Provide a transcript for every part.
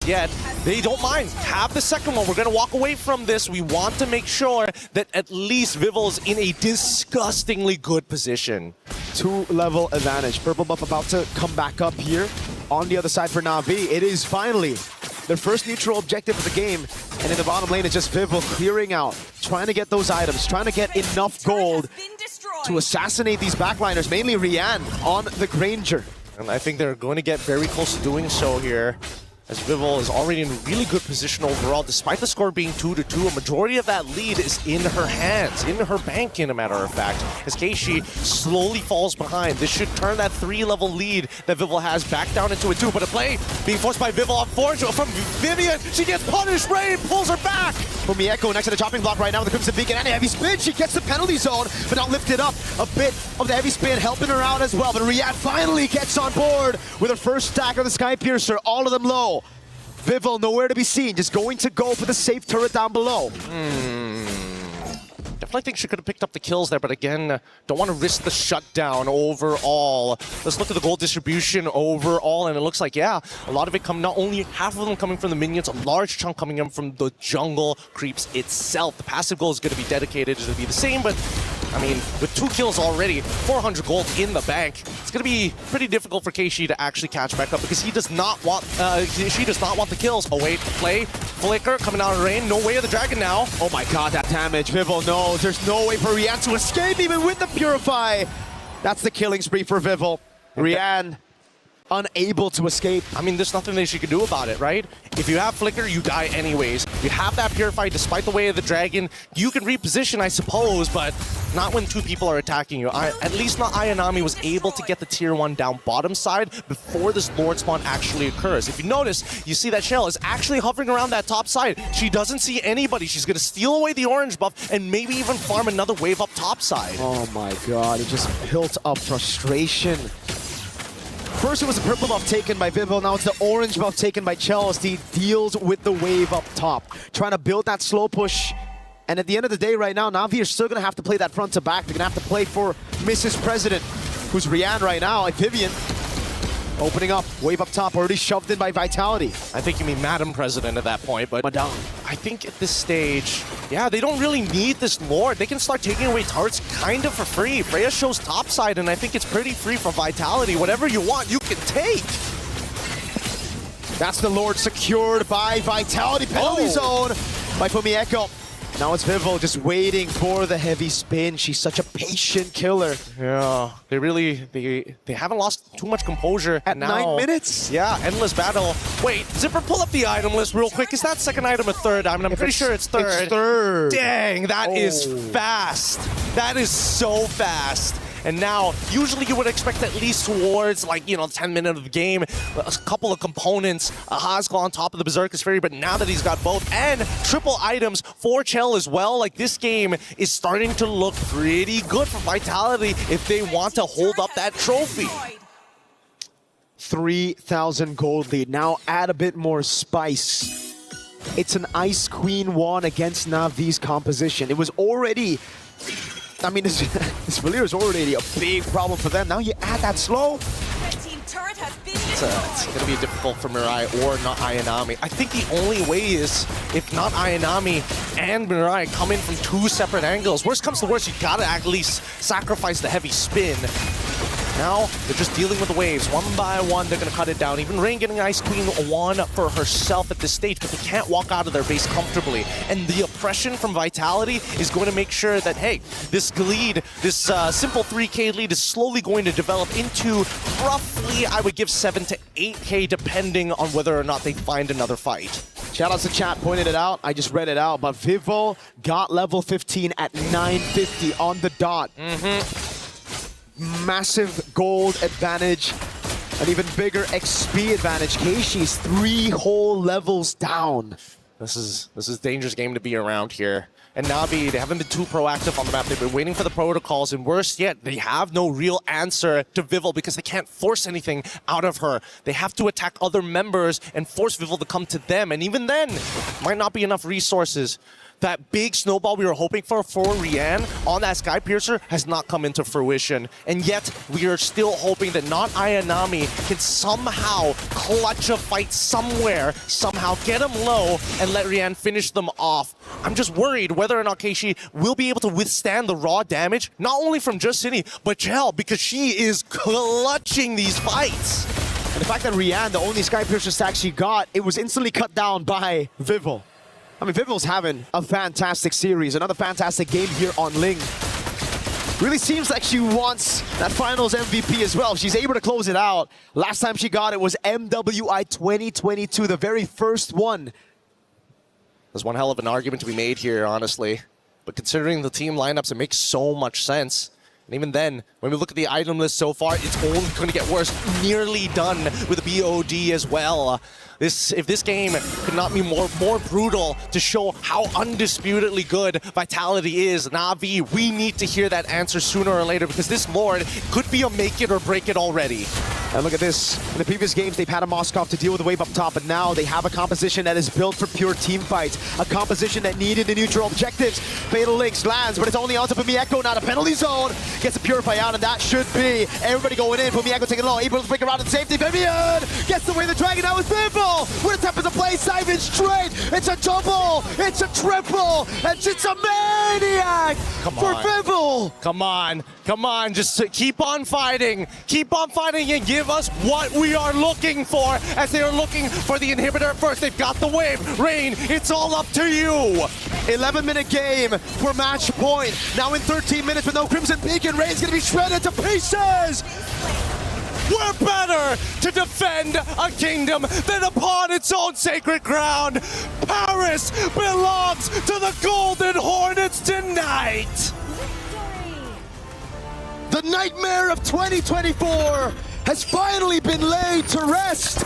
yet. They don't mind. Have the second one. We're going to walk away from this. We want to make sure that at least Vivel is in a disgustingly good position. 2-level advantage. Purple buff about to come back up here. On the other side for Na'Vi, it is finally their first neutral objective of the game. And in the bottom lane, it's just Vivel clearing out, trying to get those items, trying to get enough gold to assassinate these backliners, mainly Rian on the Granger. And I think they're going to get very close to doing so here, as Vivel is already in a really good position overall. Despite the score being 2-2, a majority of that lead is in her hands, in her bank, in a matter of fact, as Keishi slowly falls behind. This should turn that 3-level lead that Vivel has back down into a 2, but a play being forced by Vivel on forward from Vivian. She gets punished. Rain pulls her back. For Mieko next to the chopping block right now with the Crimson Beacon and a heavy spin. She gets the penalty zone, but not lifted up. A bit of the heavy spin helping her out as well, but Riyadh finally gets on board with her first stack of the Sky Piercer, all of them low. Vivel nowhere to be seen, just going to go for the safe turret down below. Definitely think she could have picked up the kills there, but again, don't want to risk the shutdown overall. Let's look at the gold distribution overall, and it looks like, yeah, a lot of it come, not only half of them coming from the minions, a large chunk coming in from the jungle creeps itself. The passive goal is going to be dedicated to be the same, but I mean, with 2 kills already, 400 gold in the bank, it's going to be pretty difficult for Keishi to actually catch back up because he does not want, she does not want the kills. Oh wait, play, flicker, coming out of the rain, no way of the dragon now. Oh my god, that damage, Vivel knows. There's no way for Rian to escape even with the Purify. That's the killing spree for Vivel. Rian unable to escape. I mean, there's nothing that she can do about it, right? If you have Flicker, you die anyways. You have that Purify despite the way of the dragon. You can reposition, I suppose, but not when 2 people are attacking you. At least not Ayanami was able to get the tier 1 down bottom side before this Lord spawn actually occurs. If you notice, you see that Shell is actually hovering around that top side. She doesn't see anybody. She's going to steal away the orange buff and maybe even farm another wave up top side. Oh my god, it just built up frustration. First it was the purple buff taken by Vivel, now it's the orange buff taken by Chelsea. Deals with the wave up top, trying to build that slow push. And at the end of the day right now, Na'Vi are still going to have to play that front to back. They're going to have to play for Mrs. President, who's Rian right now, like Vivian. Opening up, wave up top, already shoved in by Vitality. I think you mean Madam President at that point, but Madame. I think at this stage, yeah, they don't really need this Lord. They can start taking away turrets kind of for free. Freya shows topside, and I think it's pretty free for Vitality. Whatever you want, you can take. That's the Lord secured by Vitality. Penalty zone by Fumieko. Now it's Vivel just waiting for the heavy spin. She's such a patient killer. Yeah, they really, they haven't lost too much composure. At now, 9 minutes? Yeah, endless battle. Wait, Zipper, pull up the item list real quick. Is that second item or third item? I'm pretty sure it's third. It's third. Dang, that is fast. That is so fast. And now, usually you would expect at least towards, like, you know, 10 minutes of the game, a couple of components, a Haskell on top of the Berserker's Fury, but now that he's got both, and triple items for Chell as well, like, this game is starting to look pretty good for Vitality if they want to hold up that trophy. 3,000 gold lead. Now add a bit more spice. It's an Ice Queen 1 against Na'Vi's composition. It was already... I mean, this Valir is already a big problem for them. Now you add that slow. It's going to be difficult for Mirai or not Ayanami. I think the only way is if not Ayanami and Mirai come in from 2 separate angles. Worst comes to worst, you got to at least sacrifice the heavy spin. Now, they're just dealing with the waves. One by one, they're going to cut it down. Even Rain getting Ice Queen 1 for herself at this stage, but they can't walk out of their base comfortably. And the oppression from Vitality is going to make sure that, hey, this lead, this simple 3K lead is slowly going to develop into roughly, I would give 7 to 8K, depending on whether or not they find another fight. Shout out to chat, pointed it out. I just read it out, but Vivel got level 15 at 950 on the dot. Massive gold advantage, an even bigger XP advantage. Keishi's 3 whole levels down. This is a dangerous game to be around here. And Na'Vi, they haven't been too proactive on the map. They've been waiting for the protocols, and worse yet, they have no real answer to Vivel because they can't force anything out of her. They have to attack other members and force Vivel to come to them, and even then, might not be enough resources. that big snowball we were hoping for Rian on that Sky Piercer has not come into fruition. And yet, we are still hoping that not Ayanami can somehow clutch a fight somewhere, somehow get him low, and let Rian finish them off. I'm just worried whether or not Keishi will be able to withstand the raw damage, not only from just Cine, but Chell, because she is clutching these fights. And the fact that Rian, the only Sky Piercer stack she got, it was instantly cut down by Vivel. I mean, Vivel's having a fantastic series, another fantastic game here on Ling. Really seems like she wants that finals MVP as well. She's able to close it out. Last time she got it was MWI 2022, the very first one. There's one hell of an argument to be made here, honestly. But considering the team lineups, it makes so much sense. And even then, when we look at the item list so far, it's only going to get worse. Nearly done with the BOD as well. If this game could not be more brutal to show how undisputedly good Vitality is, Na'Vi, we need to hear that answer sooner or later, because this Lord could be a make it or break it already. And look at this. In the previous games, they've had a Moskov to deal with the wave up top, but now they have a composition that is built for pure team fights. A composition that needed the neutral objectives. Fatal Links lands, but it's only onto Pumieko, not a penalty zone. Gets a Purify out, and that should be everybody going in. Pumieko taking low, able to flick around in safety. Vivian gets away the dragon. That was Vivel with a tempest of play. Simon straight. It's a double. It's a triple. And it's a maniac for Vivel. Come on. Come on. Just keep on fighting. Keep on fighting and give us what we are looking for, as they are looking for the inhibitor first. They've got the wave. Rain, it's all up to you. 11-minute game for match point. Now in 13 minutes with no Crimson Beacon, Rain's gonna be shredded to pieces. We're better to defend a kingdom than upon its own sacred ground. Paris belongs to the Golden Hornets tonight. The nightmare of 2024 has finally been laid to rest.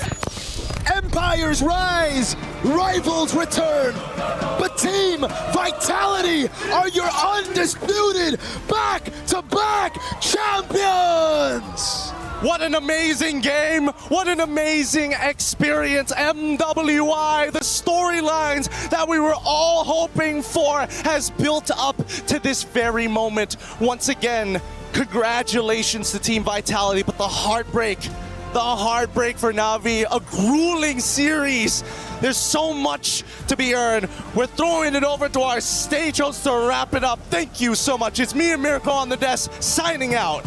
Empires rise, rivals return, but Team Vitality are your undisputed back-to-back champions! What an amazing game! What an amazing experience! MWI, the storylines that we were all hoping for has built up to this very moment. Once again, congratulations to Team Vitality, but the heartbreak for Na'Vi, a grueling series. There's so much to be earned. We're throwing it over to our stage host to wrap it up. Thank you so much. It's me and Miracle on the desk, signing out.